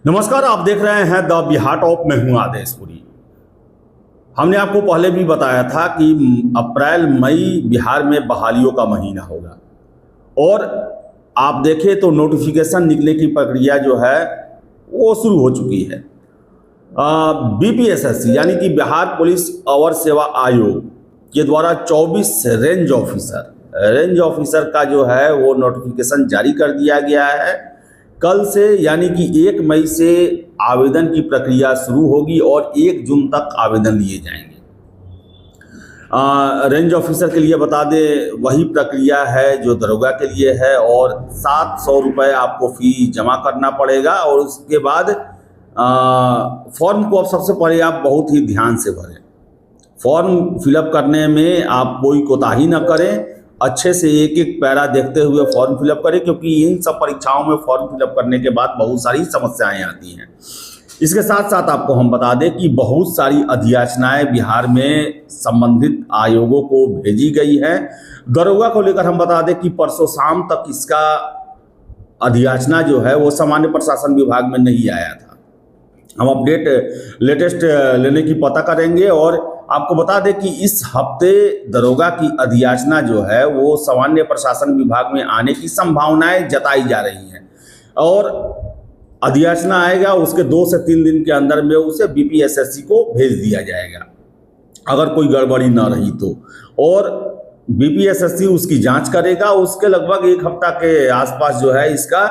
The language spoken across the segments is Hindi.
नमस्कार, आप देख रहे हैं द बिहार टॉप में हूं आदेशपुरी। हमने आपको पहले भी बताया था कि अप्रैल मई बिहार में बहालियों का महीना होगा और आप देखें तो नोटिफिकेशन निकलने की प्रक्रिया जो है वो शुरू हो चुकी है। बीपीएसएससी यानी कि बिहार पुलिस अवर सेवा आयोग के द्वारा 24 रेंज ऑफिसर का जो है वो नोटिफिकेशन जारी कर दिया गया है। कल से यानी कि 1 मई से आवेदन की प्रक्रिया शुरू होगी और 1 जून तक आवेदन लिए जाएंगे। रेंज ऑफिसर के लिए बता दें वही प्रक्रिया है जो दरोगा के लिए है और 700 रुपये आपको फी जमा करना पड़ेगा और उसके बाद फॉर्म को अब सबसे पहले आप बहुत ही ध्यान से भरें। फॉर्म फिलअप करने में आप कोई कोताही न करें, अच्छे से एक एक पैरा देखते हुए फॉर्म फिलअप करें, क्योंकि इन सब परीक्षाओं में फॉर्म फिलअप करने के बाद बहुत सारी समस्याएं आती हैं। इसके साथ साथ आपको हम बता दें कि बहुत सारी अधियाचनाएं बिहार में संबंधित आयोगों को भेजी गई है। दरोगा को लेकर हम बता दें कि परसों शाम तक इसका अधियाचना जो है वो सामान्य प्रशासन विभाग में नहीं आया था। हम अपडेट लेटेस्ट लेने की पता करेंगे और आपको बता दें कि इस हफ्ते दरोगा की अधियाचना जो है वो सामान्य प्रशासन विभाग में आने की संभावनाएं जताई जा रही हैं और अधियाचना आएगा उसके 2 से 3 दिन के अंदर में उसे बीपीएसएससी को भेज दिया जाएगा अगर कोई गड़बड़ी ना रही तो, और बीपीएसएससी उसकी जांच करेगा। उसके लगभग 1 हफ्ता के आसपास जो है इसका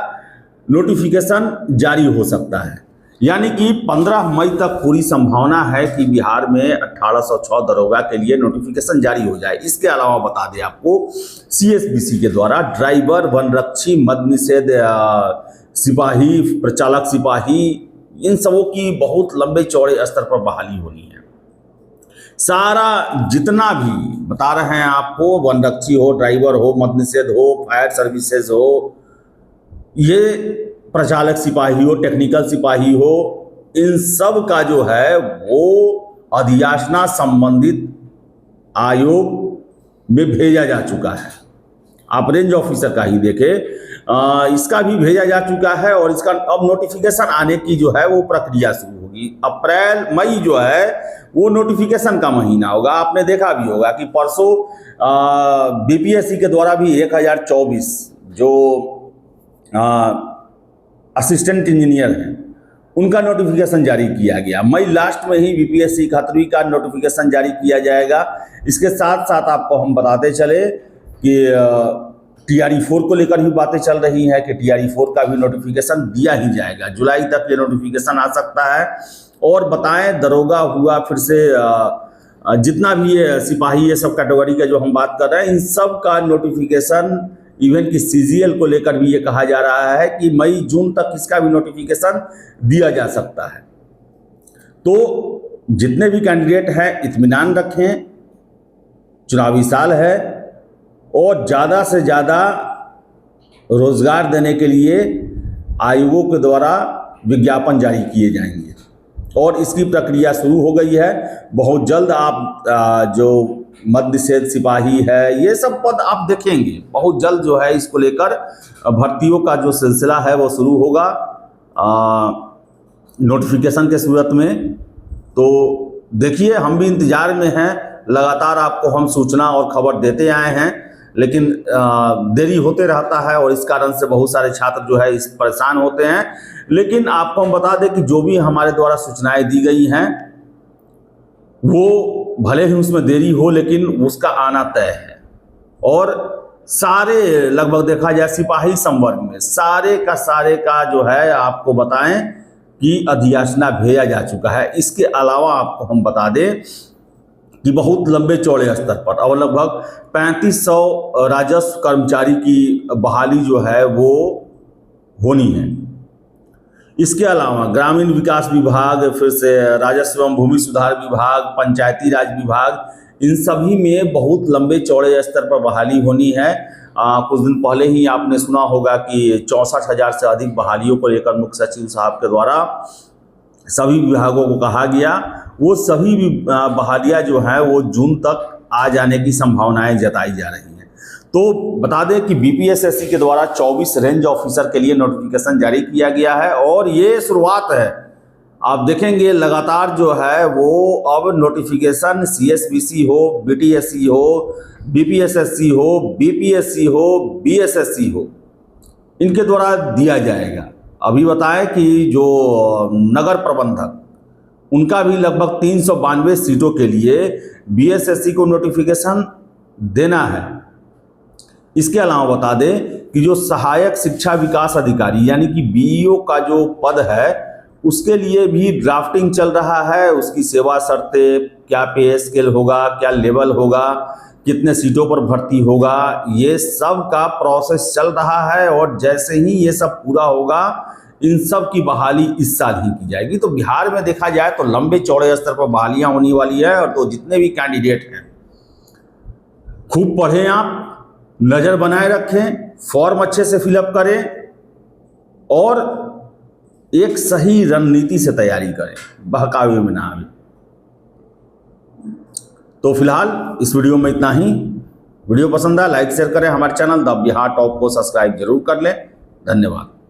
नोटिफिकेशन जारी हो सकता है, यानी कि 15 मई तक पूरी संभावना है कि बिहार में 1806 दरोगा के लिए नोटिफिकेशन जारी हो जाए। इसके अलावा बता दें आपको सीएसबीसी के द्वारा ड्राइवर, वनरक्षी, मद्य निषेध सिपाही, प्रचालक सिपाही, इन सबों की बहुत लंबे चौड़े स्तर पर बहाली होनी है। सारा जितना भी बता रहे हैं आपको, वनरक्षी हो, ड्राइवर हो, मद्य निषेध हो, फायर सर्विसेज हो, ये प्रचालक सिपाही हो, टेक्निकल सिपाही हो, इन सब का जो है वो अधियाचना संबंधित आयोग में भेजा जा चुका है। आप रेंज ऑफिसर का ही देखें, इसका भी भेजा जा चुका है और इसका अब नोटिफिकेशन आने की जो है वो प्रक्रिया शुरू होगी। अप्रैल मई जो है वो नोटिफिकेशन का महीना होगा। आपने देखा भी होगा कि परसों बीपीएससी के द्वारा भी 1024 जो असिस्टेंट इंजीनियर हैं उनका नोटिफिकेशन जारी किया गया। मई लास्ट में ही बीपीएससी 71वीं का नोटिफिकेशन जारी किया जाएगा। इसके साथ साथ आपको हम बताते चले कि TRE-4 को लेकर भी बातें चल रही हैं कि TRE-4 का भी नोटिफिकेशन दिया ही जाएगा। जुलाई तक ये नोटिफिकेशन आ सकता है। और बताएं दरोगा हुआ, फिर से जितना भी ये सिपाही, ये सब कैटेगरी का जो हम बात कर रहे हैं, इन सब का नोटिफिकेशन, इवन कि सीजीएल को लेकर भी ये कहा जा रहा है कि मई जून तक इसका भी नोटिफिकेशन दिया जा सकता है। तो जितने भी कैंडिडेट हैं इत्मीनान रखें, चुनावी साल है और ज़्यादा से ज़्यादा रोजगार देने के लिए आयोगों के द्वारा विज्ञापन जारी किए जाएंगे और इसकी प्रक्रिया शुरू हो गई है। बहुत जल्द आप जो मद्य निषेध सिपाही है, ये सब पद आप देखेंगे। बहुत जल्द जो है इसको लेकर भर्तियों का जो सिलसिला है वो शुरू होगा नोटिफिकेशन के सूरत में। तो देखिए, हम भी इंतजार में हैं। लगातार आपको हम सूचना और खबर देते आए हैं, लेकिन देरी होते रहता है और इस कारण से बहुत सारे छात्र जो है इस परेशान होते हैं। लेकिन आपको हम बता दें कि जो भी हमारे द्वारा सूचनाएं दी गई हैं वो भले ही उसमें देरी हो लेकिन उसका आना तय है। और सारे लगभग देखा जाए सिपाही संवर्ग में सारे का जो है आपको बताएं कि अधियाचना भेजा जा चुका है। इसके अलावा आपको हम बता दें कि बहुत लंबे चौड़े स्तर पर और लगभग 3500 राजस्व कर्मचारी की बहाली जो है वो होनी है। इसके अलावा ग्रामीण विकास विभाग, फिर से राजस्व एवं भूमि सुधार विभाग, पंचायती राज विभाग, इन सभी में बहुत लंबे चौड़े स्तर पर बहाली होनी है। कुछ दिन पहले ही आपने सुना होगा कि 64,000 से अधिक बहालियों को लेकर मुख्य सचिव साहब के द्वारा सभी विभागों को कहा गया। वो सभी बहालियाँ जो हैं वो जून तक आ जाने की संभावनाएं जताई जा रही हैं। तो बता दें कि बीपीएसएससी के द्वारा 24 रेंज ऑफिसर के लिए नोटिफिकेशन जारी किया गया है और ये शुरुआत है। आप देखेंगे लगातार जो है वो अब नोटिफिकेशन सीएसबीसी हो, बीटीएससी हो, बीपीएसएससी हो, बीपीएससी हो, बीएसएससी हो, इनके द्वारा दिया जाएगा। अभी बताएं कि जो नगर प्रबंधक, उनका भी लगभग 392 सीटों के लिए बीएसएससी को नोटिफिकेशन देना है। इसके अलावा बता दें कि जो सहायक शिक्षा विकास अधिकारी यानी कि बीईओ का जो पद है उसके लिए भी ड्राफ्टिंग चल रहा है। उसकी सेवा शर्तें, क्या पे स्केल होगा, क्या लेवल होगा, कितने सीटों पर भर्ती होगा, ये सब का प्रोसेस चल रहा है और जैसे ही ये सब पूरा होगा इन सब की बहाली इस साल ही की जाएगी। तो बिहार में देखा जाए तो लंबे चौड़े स्तर पर बहालियां होने वाली है। और तो जितने भी कैंडिडेट हैं खूब पढ़ें, आप नज़र बनाए रखें, फॉर्म अच्छे से फिलअप करें और एक सही रणनीति से तैयारी करें, बहकावे में ना आए। तो फिलहाल इस वीडियो में इतना ही। वीडियो पसंद आया लाइक शेयर करें, हमारे चैनल द बिहार टॉप को सब्सक्राइब जरूर कर लें। धन्यवाद।